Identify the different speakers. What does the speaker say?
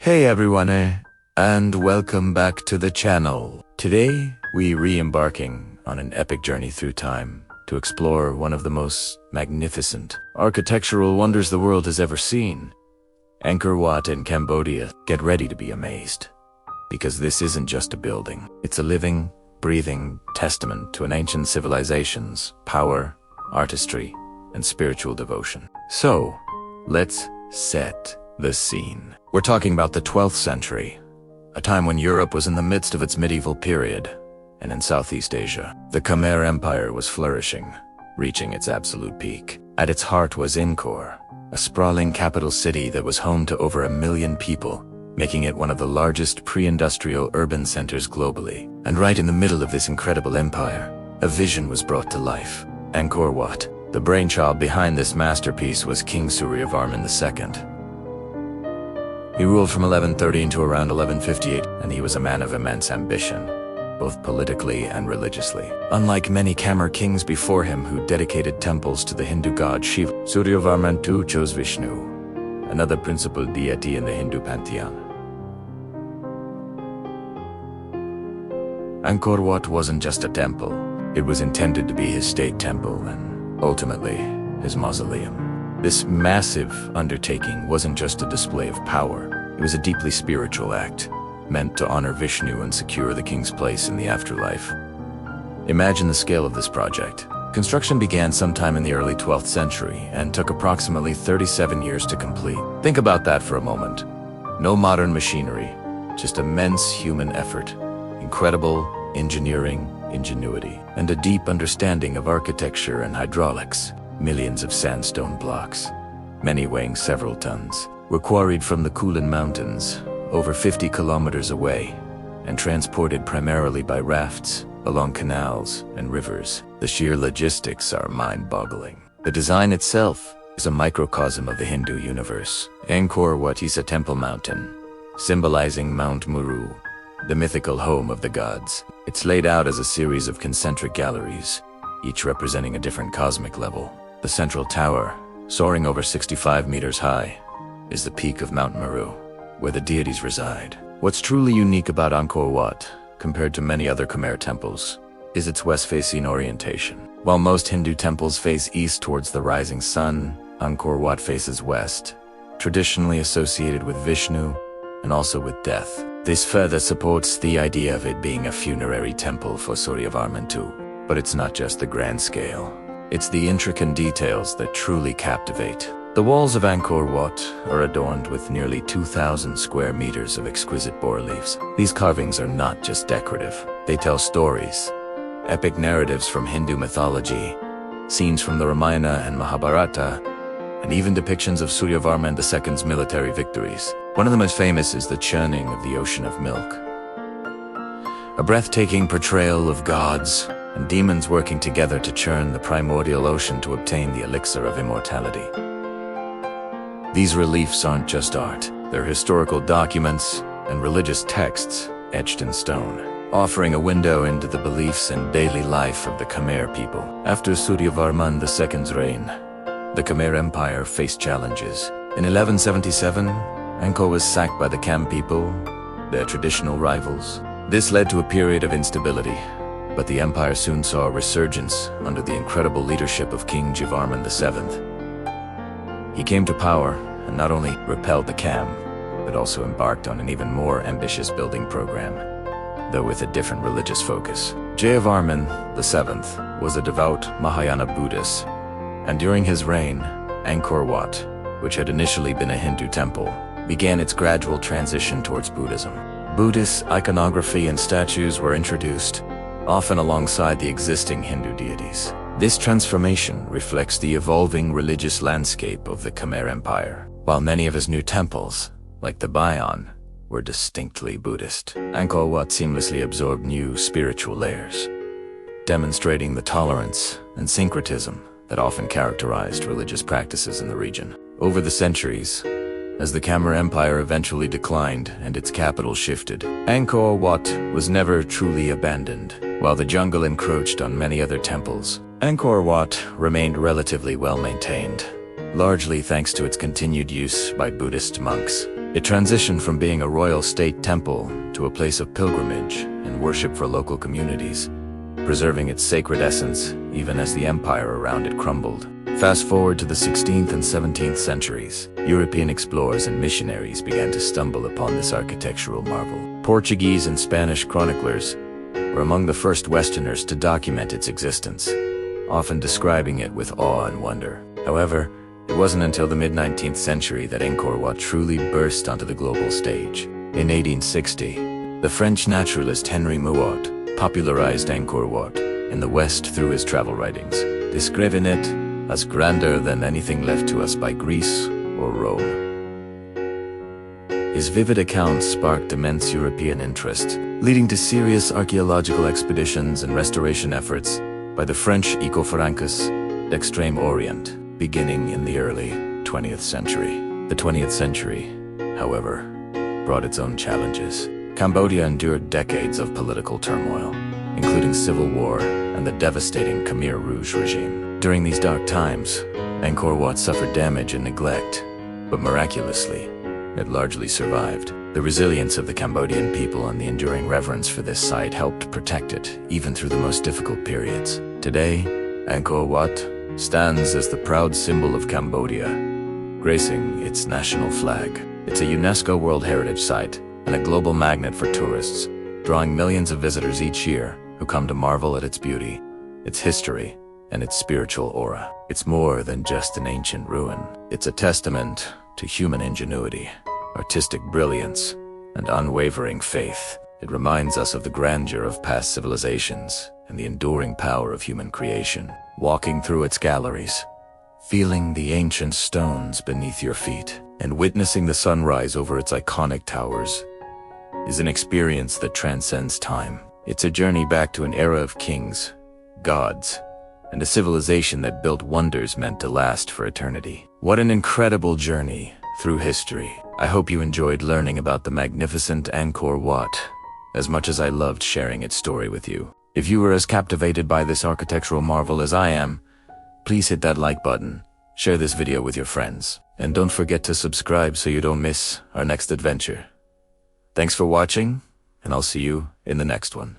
Speaker 1: Hey everyone, and welcome back to the channel. Today, we re-embarking on an epic journey through time to explore one of the most magnificent architectural wonders the world has ever seen. Angkor Wat in Cambodia. Get ready to be amazed, because this isn't just a building. It's a living, breathing testament to an ancient civilization's power, artistry, and spiritual devotion. So, let's set the scene. We're talking about the 12th century, a time when Europe was in the midst of its medieval period, and in Southeast Asia, the Khmer Empire was flourishing, reaching its absolute peak. At its heart was Angkor, a sprawling capital city that was home to over 1 million people, making it one of the largest pre-industrial urban centers globally. And right in the middle of this incredible empire, a vision was brought to life. Angkor Wat. The brainchild behind this masterpiece was King Suryavarman II. He ruled from 1113 to around 1158, and he was a man of immense ambition, both politically and religiously. Unlike many Khmer kings before him who dedicated temples to the Hindu god Shiva, Suryavarman II chose Vishnu, another principal deity in the Hindu pantheon. Angkor Wat wasn't just a temple. It was intended to be his state temple and, ultimately, his mausoleum. This massive undertaking wasn't just a display of power. It was a deeply spiritual act, meant to honor Vishnu and secure the king's place in the afterlife. Imagine the scale of this project. Construction began sometime in the early 12th century and took approximately 37 years to complete. Think about that for a moment. No modern machinery, just immense human effort, incredible engineering, ingenuity, and a deep understanding of architecture and hydraulics. Millions of sandstone blocks, many weighing several tons, were quarried from the Kulen mountains, over 50 kilometers away, and transported primarily by rafts along canals and rivers. The sheer logistics are mind-boggling. The design itself is a microcosm of the Hindu universe. Angkor Wat is a temple mountain, symbolizing Mount Meru, the mythical home of the gods. It's laid out as a series of concentric galleries, each representing a different cosmic level. The central tower, soaring over 65 meters high, is the peak of Mount Meru, where the deities reside. What's truly unique about Angkor Wat, compared to many other Khmer temples, is its west-facing orientation. While most Hindu temples face east towards the rising sun, Angkor Wat faces west, traditionally associated with Vishnu and also with death. This further supports the idea of it being a funerary temple for Suryavarman II. But it's not just the grand scale. It's the intricate details that truly captivate. The walls of Angkor Wat are adorned with nearly 2,000 square meters of exquisite bas-reliefs. These carvings are not just decorative. They tell stories, epic narratives from Hindu mythology, scenes from the Ramayana and Mahabharata, and even depictions of Suryavarman II's military victories. One of the most famous is the Churning of the Ocean of Milk, a breathtaking portrayal of gods and demons working together to churn the primordial ocean to obtain the elixir of immortality. These reliefs aren't just art, they're historical documents and religious texts etched in stone, offering a window into the beliefs and daily life of the Khmer people. After Suryavarman II's reign, the Khmer Empire faced challenges. In 1177, Angkor was sacked by the Kham people, their traditional rivals. This led to a period of instability, but the empire soon saw a resurgence under the incredible leadership of King Jayavarman VII. He came to power and not only repelled the Kham, but also embarked on an even more ambitious building program, though with a different religious focus. Jayavarman VII was a devout Mahayana Buddhist, and during his reign, Angkor Wat, which had initially been a Hindu temple, began its gradual transition towards Buddhism. Buddhist iconography and statues were introduced, often alongside the existing Hindu deities. This transformation reflects the evolving religious landscape of the Khmer Empire. While many of his new temples, like the Bayon, were distinctly Buddhist, Angkor Wat seamlessly absorbed new spiritual layers, demonstrating the tolerance and syncretism that often characterized religious practices in the region. Over the centuries, as the Khmer Empire eventually declined and its capital shifted, Angkor Wat was never truly abandoned. While the jungle encroached on many other temples, Angkor Wat remained relatively well maintained, largely thanks to its continued use by Buddhist monks. It transitioned from being a royal state temple to a place of pilgrimage and worship for local communities, preserving its sacred essence even as the empire around it crumbled. Fast forward to the 16th and 17th centuries, European explorers and missionaries began to stumble upon this architectural marvel. Portuguese and Spanish chroniclers were among the first Westerners to document its existence, often describing it with awe and wonder. However, it wasn't until the mid-19th century that Angkor Wat truly burst onto the global stage. In 1860, the French naturalist Henri Mouat popularized Angkor Wat in the West through his travel writings, describing it as grander than anything left to us by Greece or Rome. His vivid accounts sparked immense European interest, leading to serious archaeological expeditions and restoration efforts by the French Eco-Francus d'Extrême Orient, beginning in the early 20th century. The 20th century, however, brought its own challenges. Cambodia endured decades of political turmoil, including civil war and the devastating Khmer Rouge regime. During these dark times, Angkor Wat suffered damage and neglect, but miraculously, it largely survived. The resilience of the Cambodian people and the enduring reverence for this site helped protect it, even through the most difficult periods. Today, Angkor Wat stands as the proud symbol of Cambodia, gracing its national flag. It's a UNESCO World Heritage Site and a global magnet for tourists, drawing millions of visitors each year who come to marvel at its beauty, its history, and its spiritual aura. It's more than just an ancient ruin. It's a testament to human ingenuity, artistic brilliance, and unwavering faith. It reminds us of the grandeur of past civilizations and the enduring power of human creation. Walking through its galleries, feeling the ancient stones beneath your feet, and witnessing the sunrise over its iconic towers is an experience that transcends time. It's a journey back to an era of kings, gods, and a civilization that built wonders meant to last for eternity. What an incredible journey through history. I hope you enjoyed learning about the magnificent Angkor Wat as much as I loved sharing its story with you. If you were as captivated by this architectural marvel as I am, please hit that like button, share this video with your friends, and don't forget to subscribe so you don't miss our next adventure. Thanks for watching, and I'll see you in the next one.